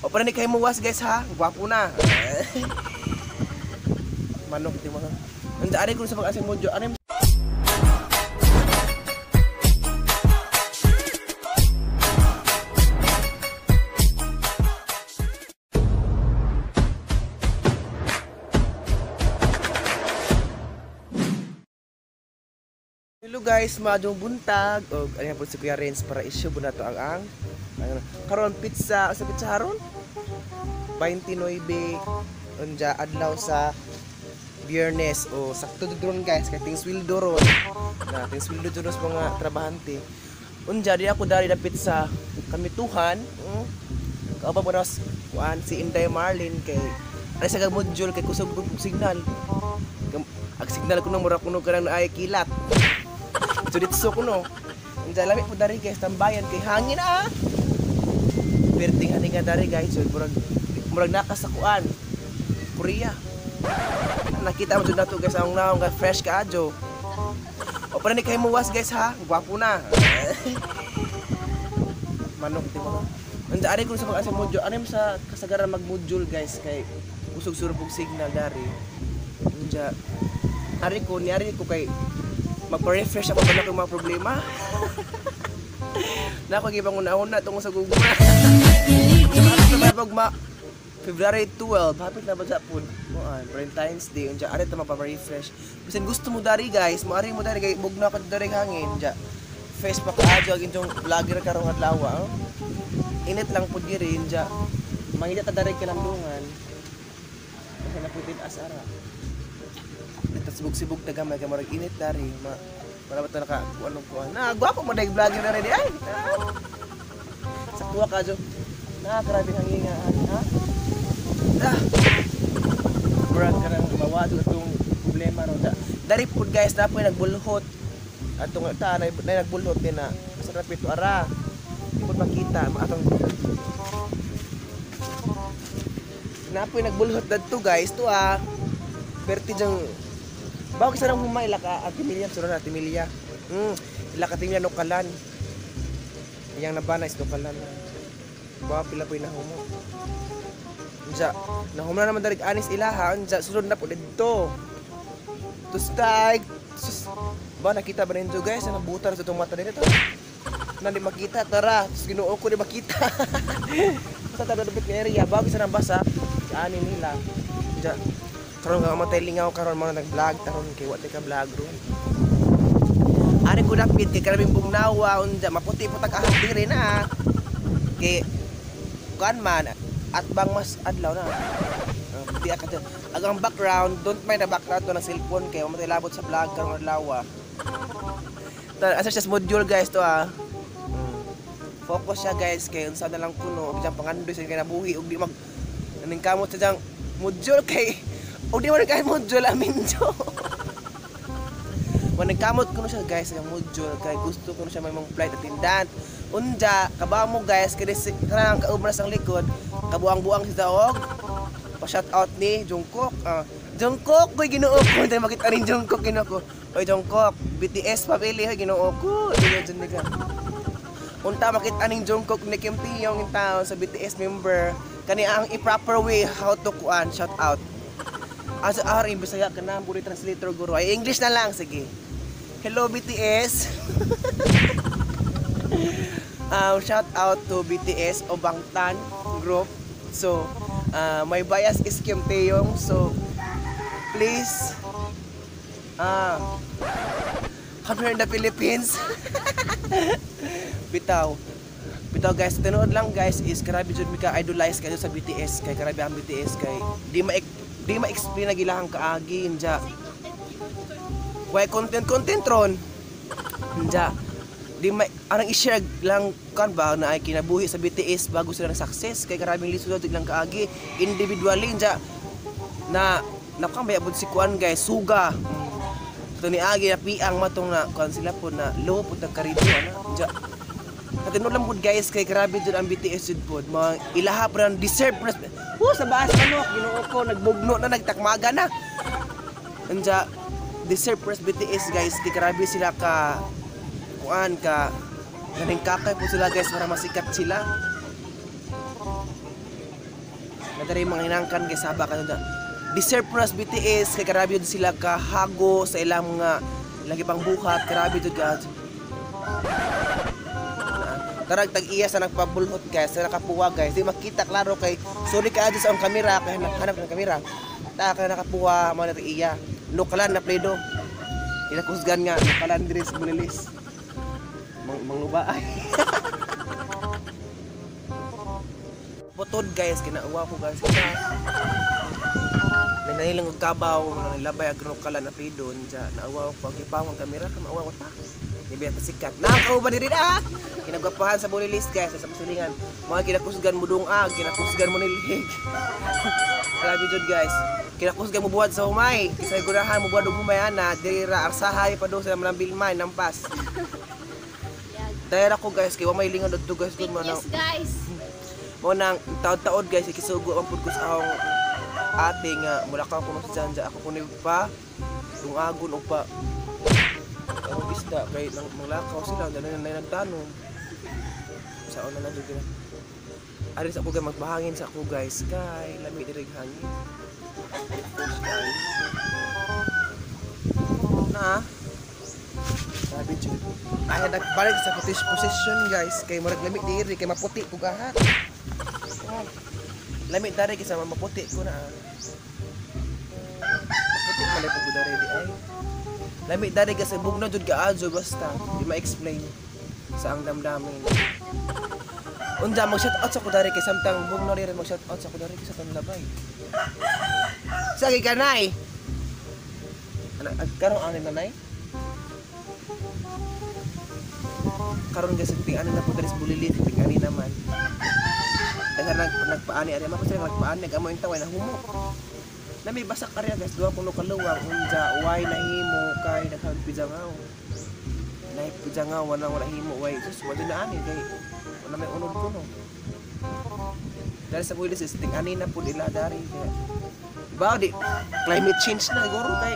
O para ni kay muwas guys ha, gwapo na. Manok di mga. Anda ari ko sa pag-asing modyo. Ano hello guys, maadong buntag og ano po si Kuya Renz para isyu na to ang karon pizza sa pizza haron 29 unja adlaw sa Biyernes o sakto dron guys kay ting sweldo ron na ting sweldo dron sa mga trabahante unja di ako dari na pizza kami tuhan kauba po nas kuan si Inday Marlin kay ay sa module kay kusog signal ang signal ko nang mura kuno kanang ay kilat. So dito ko no. Unsa lamit po dari guys tambayan kay hangin perting ani nga dari guys. So murag nakas sa kuan. Korea. Nakita mo jud nato guys ang naong nga fresh kaadyo. O para ni kay muwas guys ha. Gwapo na. Manok di ba? Unsa ari ko sa pag-asa module. Ano sa kasagaran mag-module guys kay kusog surog signal dari. Unsa ari ko kay magpa-refresh ako ba na kung mga problema? Nakagibang una-una itong sa Google. February 12, hapit na ba sa po? Valentine's Day, unja ari ito magpa-refresh. Kasi gusto mo dari guys, maari mo dari kay bugna ka dari hangin, unja Facebook adyo ang inyong vlogger karong adlaw. Init lang po diri, unja mangita ta dari kilandungan. Kasi naputin asara. Sibuk-sibuk na gamay ka marag init dari para ba ito nakakuanong kuhan na gwapo mo dahil vlogger na rin ay sa tuwa ka jo grabe hangingaan marag ka nang mawado itong problema ro dari po guys na po yung nagbulhot at itong na nagbulhot din na masarap ito ara hindi po makita atong na po yung nagbulhot na ito guys ito perti dyang bago sarang humay laka Atimilya sura na Atimilya. Laka Atimilya no kalan. Yang nabana is no kalan. Ba pila po inahumo. Unsa nahumo na naman darig anis ilaha unsa sunod na po didto. Tustay. Ba nakita ba ninyo guys na butar sa tong mata dito. Nandi makita tara, sus Ginoo ko di makita. Sa tadabit nga area bago sarang basa ani nila. Unsa karon nga matay lingaw karon mga nag-vlog taron kay wa ka vlog ro. Ari ko dapit kay karabing bugnawa unja maputi po tag ahad diri na. Kay kan man at bang mas adlaw na. Di ka agang background, don't mind the background to ng cellphone kay matay labot sa vlog karong adlaw. Asa siya module guys to Focus siya guys kay unsa na lang kuno og pangandoy sa kinabuhi og di mag naning kamot sa jang module kay o di mo na kahit module aminjo. Managkamot ko na siya guys ang module kay gusto ko na siya may mga flight attendant. Unja kabaw mo guys kay kanang kaubras ang likod kabuang-buang si Daog. Pa shout out ni Jungkook. Jungkook koy Ginoo ko dai makita rin Jungkook Ginoo ko. Oy Jungkook, BTS family ha Ginoo ko. Dili jud ni ka. Unta makita ning Jungkook ni Kim Taeyong in town sa BTS member kani ang i-proper way how to kuan shout out. Asa ari Bisaya ka na buri translator guro. Ay English na lang sige. Hello BTS. Shout out to BTS o Bangtan group. So, my bias is Kim Taeyong. So, please come here in the Philippines. Bitaw guys, tinuod lang guys is karabi jud mi ka idolize kayo sa BTS kay karabi ang BTS kay di ma-explain na gilahang kaagi inja. Why content ron. Inja. Di ma arang i-share lang kan ba na ay kinabuhi sa BTS bago sila ng success kay karabing lisod lang kaagi individually inja na nakambay abot si kuan guys suga. Ito ni agi na piang matong na kuan sila po na low po tagkaribo inja. Katino lang po guys kay grabe jud ang BTS jud po mga ilaha pa deserve sa baas manok Ginoo ko nagbugno na nagtakmaga na anja deserve press BTS guys kay grabe sila ka kuan ka ganing kakay po sila guys para masikat sila Kadari mga hinangkan kay saba ka dyan. Deserve po nas BTS kay karabi yun sila kahago sa ilang mga lagi pang buhat, karabi yun guys. Tarag tag-iya sa nagpabulhot guys, sa nakapuwa guys. Di makita klaro kay sorry ka adyo sa ang kamera kay hanap ng kamera. Ta ka nakapuwa mo na iya. Lokalan na pledo. Ilakusgan nga lokalan diri sa Bulilis. Manglubaay. Potod guys kinauwa ko guys. Nanahilang og kabaw, labay agro kala na pledo nya. Naawa ko pag ipawang kamera ka maawa ko ta. Di ta sikat. Nakauban diri ah. Kinagwapahan sa Bulilis guys sa pasulingan. Mga kinakusgan mo dungag, kinakusgan mo nilig. Grabe jud guys. Kinakusgan mo buhat sa humay. Kisay gurahan mo buhat og humay ana, diri ra arsahay pa do sa Manambilmay nampas. Dahil ako guys kay wa may lingod adto guys kun man. Yes guys. Mo nang taod-taod guys ikisugo ang pud ko sa akong ate nga mula ka kuno sa Janja ako kuno pa dungagon og pa ang isda kay nang manglakaw sila dala na nagtanong sa una na jud gina ari sa ako kay magbahangin sa ako guys kay lami diri hangin na sabi jud ay nagbalik sa position guys kay murag lami diri kay maputi ko gahat lami dari kay sa maputi ko na maputi malay ko dari di ay lami dari kasi bugno jud kaadyo basta di ma-explain sa ang damdamin. Unja mag shout out sa ko dari kay samtang bugno rin mag shout out sa ko dari kay sa tanlabay. Sagi kanay. Karong ani nanay. Karon kasi ting ani na po dari sa Bulilit, ting ani naman. Dahil nagpaani ari man ko sila nagpaani nagamo yung taway na humo. Nami basak area guys, duha puno kaluwang unja way nahimo kay daghang pijangaw. Nay pijangaw wala himo way sus wala na ani kay wala may unod kuno. Dahil sa Bulilis is ting ani na pud ila dari kay ba di climate change na siguro kay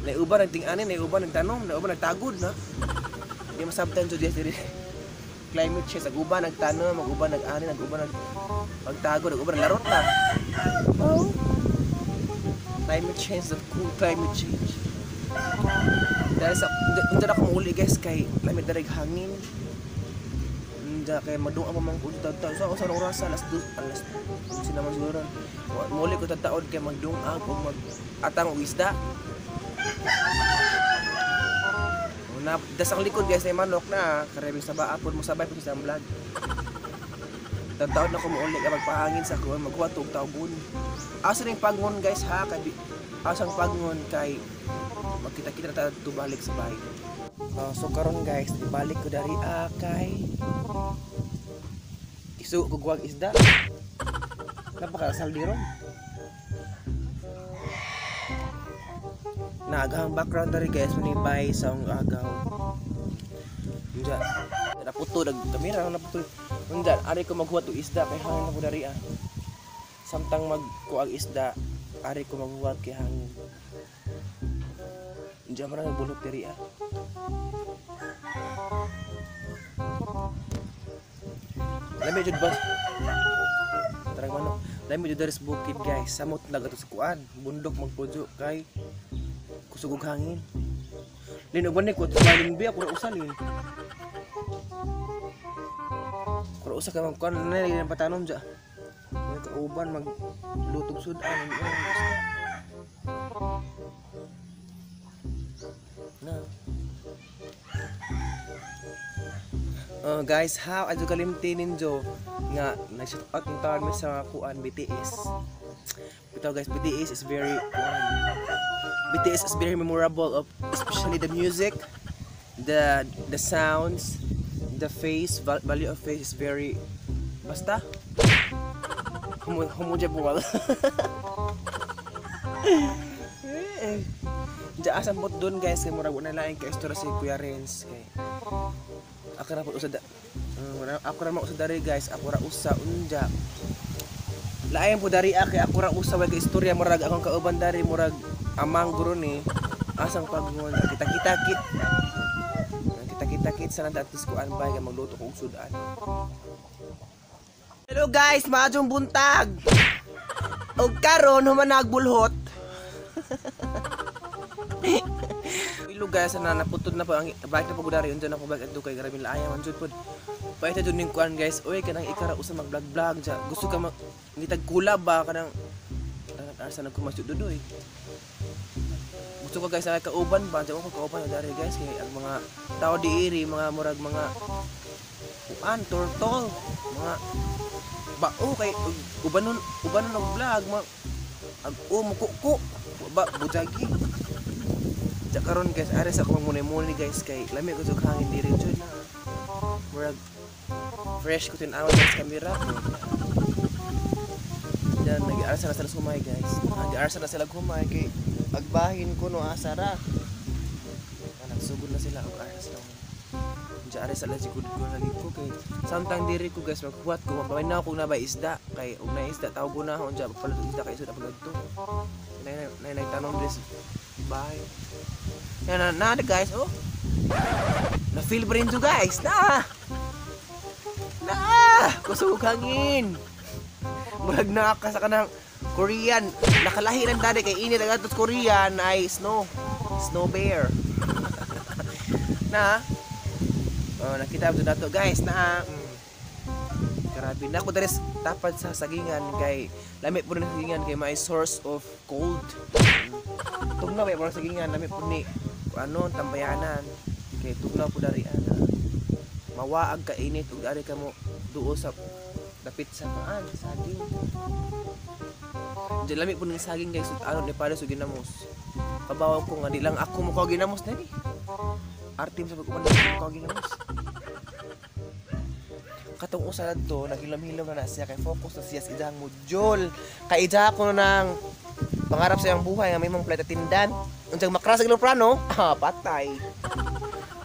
nay uban ang ting ani nay uban ang tanom nay uban nagtagod na. Di masabtan jud diri. Climate change aguban nagtanom, aguban nag-ani, aguban nagtagod, aguban larot na. Oh. Climate change, climate change. Dahil sa unta na ko uli guys kay lamig darig hangin. Unta kay madung ang mamang punta ta. So sa oras alas 2 naman siguro. Muli ko tataod kay magdungag o mag atang og isda. Na dasang likod guys na manok na karemi sa baapon mo sabay po sa vlog. Tataod na ko mo uli ka magpahangin sa kuwan maghuwat og taubon. Asa ning pagngon guys ha kay asang pagngon kay magkita-kita ta balik sa bahay. So karon guys ibalik ko dari kay isu ko guwag isda. Napakasal diron. Naagahang background dari guys manibay sa ang agaw. Unja naputo dag kamera naputo. Unja ari ko maghuwat og isda kay hangin ako dari samtang magkuag isda ari ko maghuwat kay hangin. Unja man nagbulot diri Lami jud ba? Tarang manok. Lami jud dari sa bukid guys. Samot lag ato sa kuan, bundok magpujo kay kusugog hangin. Lino ba ni ko baling bi ako usalin. Kuro usa ka man kuan na ni patanom ja. May kauban maglutog sudan na. Guys, how adyo kalimti ninyo nga nag-shout out ng tawag mi sa kuan BTS. Bitaw guys, BTS is very BTS is very memorable of especially the music, the sounds, the face, value of face is very basta humuja buwal. Diya asang pot doon guys kay murag na lain kay istorya si Kuya Renz kay ako ra po usad ako ra mo usad dari guys ako ra usa unja lain po dari kay ako ra usa way kay istorya murag akong kauban dari murag amang guro ni asang pagngon kita-kit sa nandatis ko anbay nga magluto kog sudan. Hello guys, maadjong buntag. Og karon human nagbulhot. Hello guys, naputod na po ang bike na pagudari unsa na ko bike adto kay grabe laaya man jud pod. Paita jud ning kuan guys. Oy kanang ikara usa mag-vlog ja. Gusto ka ngitag kulab ba kanang asa nagkumasud dudoy. Gusto ko guys na kauban ba ja ko kauban dari guys kay ang mga tao diiri mga murag mga turtle mga bao kay ubanon og vlog mukuko ba bujagi ja karon guys are sa akong muni guys kay lami ko jud hangin diri jud na murag fresh ko tin awan sa camera yan nag-arsa na sila sumay guys nag-arsa na sila kumay kay agbahin ko no asara nagsugod na sila og arsa are sa lasigod ko lagi ko kay samtang diri ko guys magbuhat ko mabay na ako na ba isda kay og na isda tawag na ako unsa pala isda kay isda pala dito nay tanong des bye na guys oh na feel brain to guys na kusog hangin murag na ka sa kanang Korean nakalahi lang dali kay init ang atos Korean ay snow bear na nakita mo na to guys na grabe na ako dares tapad sa sagingan kay lamit po rin sagingan kay may source of cold tugnaw may mga sagingan lamit po ni ano tambayanan kay tugnaw po dari ana mawaag ka init ug ari ka mo duo sa dapit sa paan saging di lamit po ni saging guys ano ni para sa ginamos kabaw ko nga di lang ako mo ko ginamos na ni artim sa pagkuman ko ginamos katong usa to nagilam-hilam na siya kay focus na siya sa idang module kay ija ko nang pangarap sa iyang buhay nga may mong plata tindan unsang makras sa aeroplano patay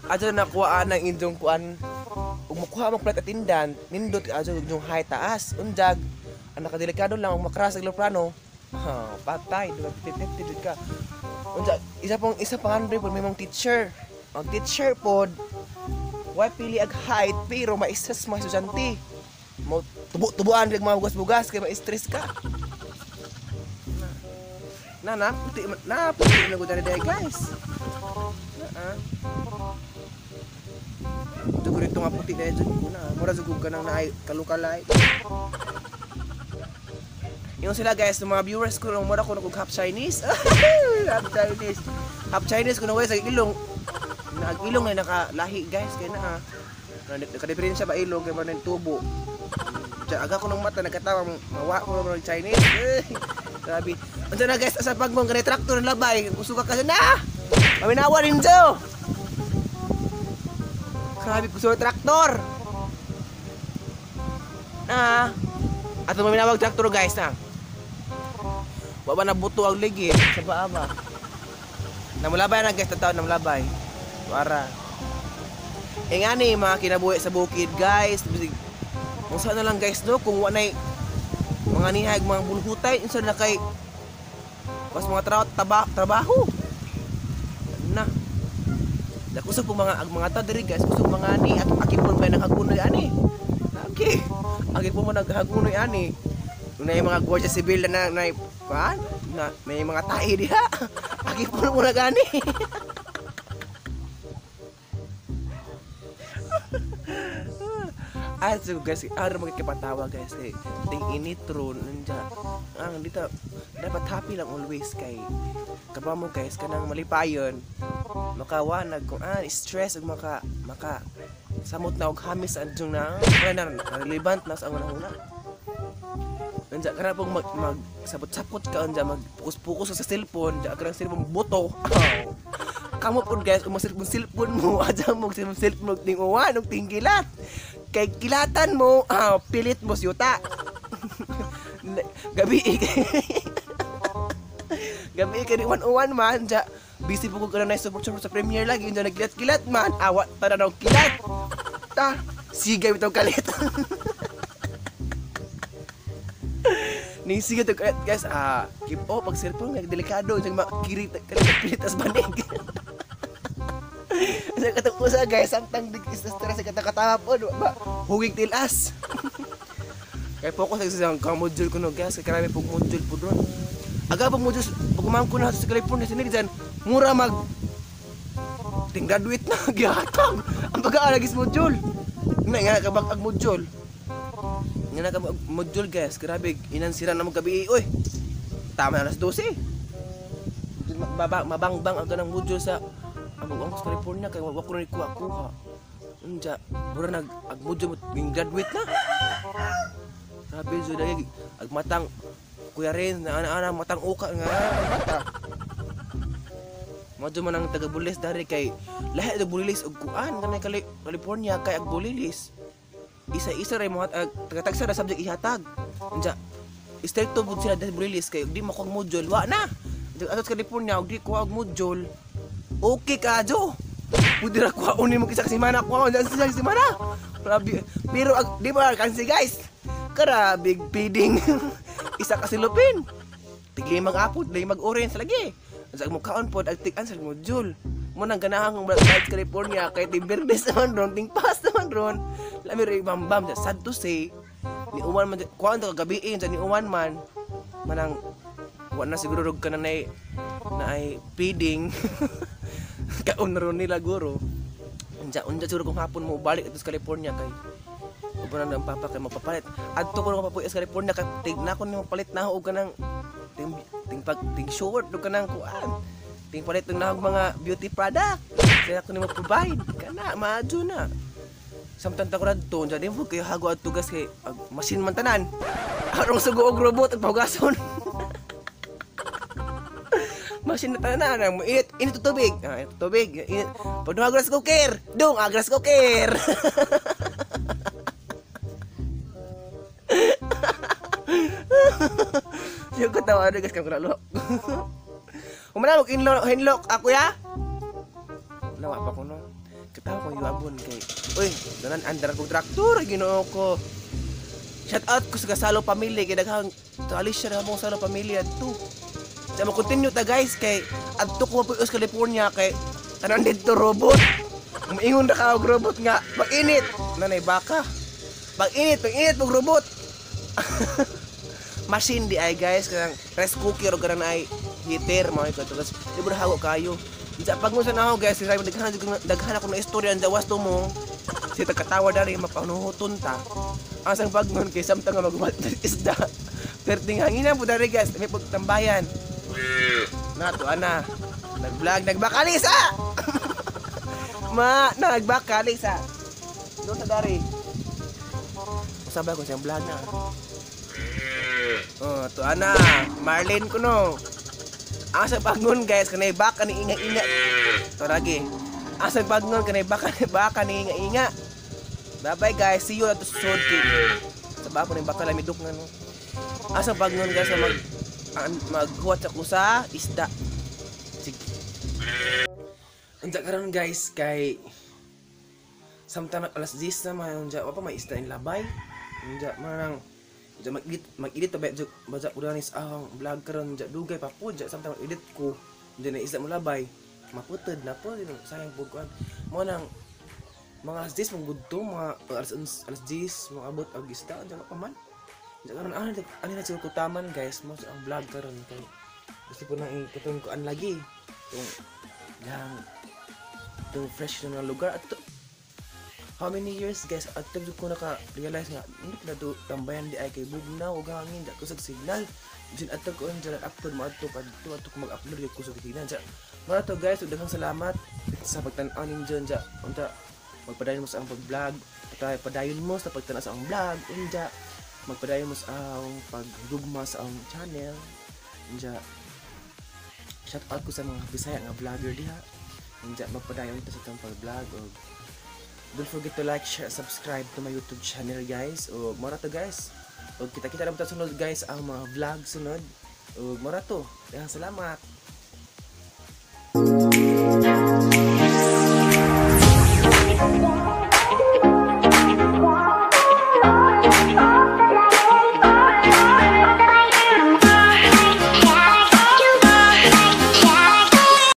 adto na kuhaan ang indong kuan ug makuha mong plata tindan nindot adto yung high taas unjag ang nakadelikado lang ug makras sa aeroplano patay dili ka unjag isa pang andre pod may mong teacher ang teacher pod why pili ag height pero ma-stress mga estudyante mo tubo-tubuan kag mga bugas-bugas kay ma-stress ka na puti na gud dari guys tugo rito nga puti dahil dyan ko na mura sugog ka nang naay kalukalay yung sila guys mga viewers ko mura ko nag half Chinese half Chinese ko na way sa ilong nag-ilong na nakalahi guys kaya na naka-diferensya ba ilong kaya man tubo diyan aga ko ng mata nagkatawa mawa ko ng Chinese grabe unsa na guys asa pag mong ganay traktor ng labay usuga ka na paminawa rin jo grabe puso traktor ato maminawag traktor guys na wala na buto ang ligi sa baaba namulabay na guys tataw namulabay para nga ni mga kinabuhi sa bukid guys kung saan na lang guys no kung wanay mga nihag mga bulhutay insa na kay pas mga trabaho na kusog po mga ta diri guys kusog mga ni at akipon may naghagunoy ani okay akipon mo naghagunoy ani unay mga gwardiya sibil na may mga tae diha akipon mo nagani so guys, ano magkikipatawa guys kay ting initro nandiyan ang dito dapat happy lang always kay kaba mo guys kanang malipayon makawanag kung stress ug maka samot na og hamis adjong na relevant na sa una nandiyan kana pong mag sabot-sabot ka nandiyan mag-focus sa cellphone diyan kanang cellphone buto kamo pod guys kung cellphone mo adjang mo cellphone ning uwan og tingkilat kay kilatan mo pilit mo yuta gabi kay 101 man ja busy po ko kana na support sa premiere lagi nda nagkilat man awat para daw kilat ta sigay bitaw kalit ning sige to guys keep pag cellphone nga delikado jang makirit kalit as banig sa katapusa guys samtang stress sa kata-kata po ba hugig tilas Kaya focus sa module ko no guys, kaya karami pong module po doon. Aga pag module, pag umang ko na sa California, sinili dyan, mura ting graduate na, gihatag. Ang pag-aalagis module. Nga kabag module. Nga kabag module guys, grabe, inansira na mga gabi. Uy, tama na alas 12. Mabang-bang ang ganang module sa ang sa California, kaya wako na kuha. Unja, mura module ng graduate na. Grabe, so dahil agmatang kuya rin, na ana matang uka nga bata. Madyo man ang taga-Bulis dari kay lahat ng Bulilis og kuan kanay California kay ag Bulilis. Isa-isa ray mo taga-tagsa na subject ihatag. Unja, stricto bud sila sa Bulilis kay di mo kog module wa na. Ato sa California og di ko og module. Okay ka jo. Pwede ra kuhaon mo kisa semana kuhaon sa semana. Grabe. Pero di ba kansi guys? Karabig feeding. Isa ka silupin. Tigli mag-apod, dili mag-orange lagi. Sa mukhaon pod ag tik-an sa module. Mo nang ganahang sa California kay ti Verdes naman ron, ting pass naman ron. Lami ray bam sad to say. Ni uwan man kuan to kagabiin sa ni uwan man manang wa na siguro rog kana na ay feeding. Kaon na ron nila guro. Unja siguro kung hapon mo balik ito sa California kay uban na ang papa kay mapapalit. Adto ko mapapuy sa California kay tigna ko ni mapalit na og kanang ting short do kanang kuan. Ting palit ng nahog mga beauty product. Kaya ako ni mo-provide kana maadyo na. Samtang ta ko radto, jadi mo kay hago at tugas kay machine man tanan. Arong sugo og robot at pahugason. Machine na tanan ang init tubig. Tubig. Init. Pag agras cooker, dong agras cooker. Yung katawa na guys, kaya ko umana hinlock ako ya? Nawa pa ko no. Katawa ko yung abon kay uy, danan andar ko traktor, ginoo ko. Shout out ko sa Salo Family, kay daghang talis siya na mong Salo Family adto. Sa mo continue ta guys, kay adto ko po sa California, kay tanan dito robot. Umiingon na ka og robot nga, pag-init, nanay baka. Pag-init pag robot. Machine di ay guys, kanang rice cooker o kanang ay heater mga ito. Tapos libre hago kayo. Sa pag mo sa naho guys, daghan ako na istorya ang jawas to mo. Si tagkatawa dari mapanuhuton ta. Asang pagnon kay samtang nga magbuhat ng isda. Perting hanginan po dari guys, may pagtambayan. Nato ana. Nag-vlog, nagbakalisa. Nagbakalisa. Doon sa dari. Sabay ko siyang vlog na. To ana, Marlene ko no. Asa pagnon guys, kanay baka ni inga-inga. To lagi. Asa pagnon kanay baka ni inga-inga. Bye-bye guys, see you at the susunod kit. Sa bako ni baka lamidok nga no. Asa pagnon guys na maghuwat sa kusa isda. Sige. Unsa karon guys kay samtang alas 10 na man unja pa may isda in labay. Unja manang mag-edit to baja ko danis ang vlog karon ja dugay pa po ja samtang edit ko di na isda mo labay maputed na po sayang pud kuan mo nang mga 10 mong gudto mga alas 10 mga abot og isda ja pa man ja karon ani na siguro ko taman guys mo ang vlog karon kay gusto ko nang ikutun ko an lagi tong fresh na lugar at how many years guys at tagdo ko naka-realize nga hindi na do tambayan di ay kay bugnaw ug hangin da kusog signal din at ko on dyan upload mo adto kadto ko mag-upload kay kusog signal dyan mara to guys ug daghang salamat sa pagtan-aw ninyo dyan unta magpadayon mo sa ang pag-vlog padayon mo sa pagtan-aw sa ang vlog unja magpadayon mo sa ang pagdugma sa ang channel unja shout out ko sa mga Bisaya nga vlogger diha unja magpadayon ta sa tong pag-vlog ug don't forget to like, share, subscribe to my YouTube channel guys. O mara to guys. O kita-kita na sunod guys ang mga vlog sunod. O mara to. Salamat.